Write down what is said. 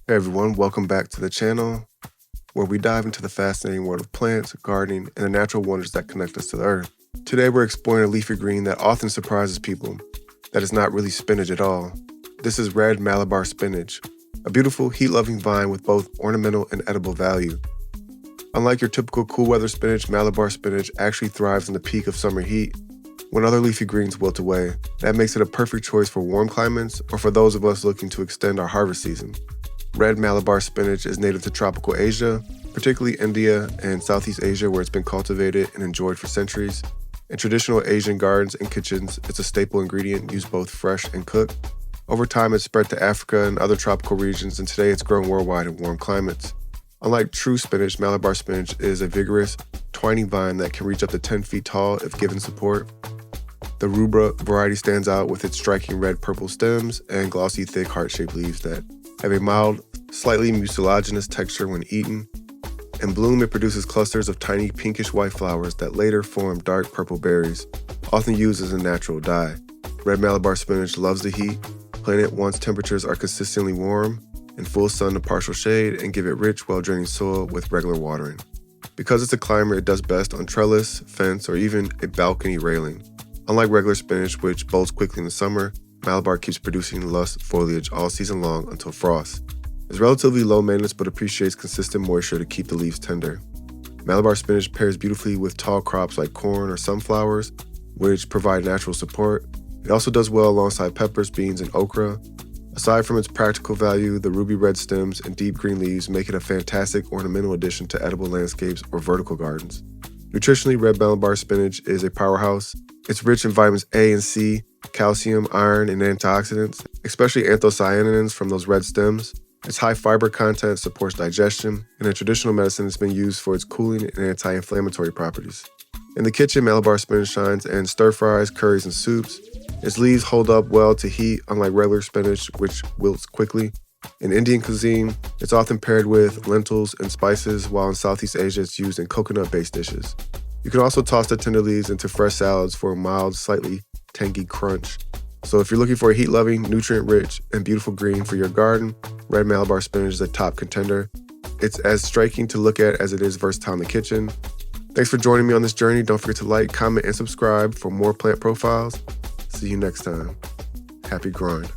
Hey everyone, welcome back to the channel where we dive into the fascinating world of plants, gardening, and the natural wonders that connect us to the earth. Today we're exploring a leafy green that often surprises people, that is not really spinach at all. This is Red Malabar Spinach, a beautiful, heat-loving vine with both ornamental and edible value. Unlike your typical cool weather spinach, Malabar spinach actually thrives in the peak of summer heat when other leafy greens wilt away. That makes it a perfect choice for warm climates or for those of us looking to extend our harvest season. Red Malabar spinach is native to tropical Asia, particularly India and Southeast Asia, where it's been cultivated and enjoyed for centuries. In traditional Asian gardens and kitchens, it's a staple ingredient used both fresh and cooked. Over time, it's spread to Africa and other tropical regions, and today it's grown worldwide in warm climates. Unlike true spinach, Malabar spinach is a vigorous, twining vine that can reach up to 10 feet tall if given support. The rubra variety stands out with its striking red-purple stems and glossy, thick, heart-shaped leaves that have a mild, slightly mucilaginous texture when eaten. In bloom, it produces clusters of tiny pinkish-white flowers that later form dark purple berries, often used as a natural dye. Red Malabar spinach loves the heat. Plant it once temperatures are consistently warm, in full sun to partial shade, and give it rich, well-draining soil with regular watering. Because it's a climber, it does best on trellis, fence, or even a balcony railing. Unlike regular spinach, which bolts quickly in the summer, Malabar keeps producing lush foliage all season long until frost. It's relatively low maintenance but appreciates consistent moisture to keep the leaves tender. Malabar spinach pairs beautifully with tall crops like corn or sunflowers, which provide natural support. It also does well alongside peppers, beans, and okra. Aside from its practical value, the ruby red stems and deep green leaves make it a fantastic ornamental addition to edible landscapes or vertical gardens. Nutritionally, red Malabar spinach is a powerhouse. It's rich in vitamins A and C, calcium, iron, and antioxidants, especially anthocyanins from those red stems. Its high fiber content supports digestion, and in traditional medicine, it's been used for its cooling and anti-inflammatory properties. In the kitchen, Malabar spinach shines in stir-fries, curries, and soups. Its leaves hold up well to heat, unlike regular spinach, which wilts quickly. In Indian cuisine, it's often paired with lentils and spices, while in Southeast Asia, it's used in coconut-based dishes. You can also toss the tender leaves into fresh salads for a mild, slightly tangy crunch. So if you're looking for a heat-loving, nutrient-rich, and beautiful green for your garden, Red Malabar spinach is a top contender. It's as striking to look at as it is versatile in the kitchen. Thanks for joining me on this journey. Don't forget to like, comment, and subscribe for more plant profiles. See you next time. Happy growing.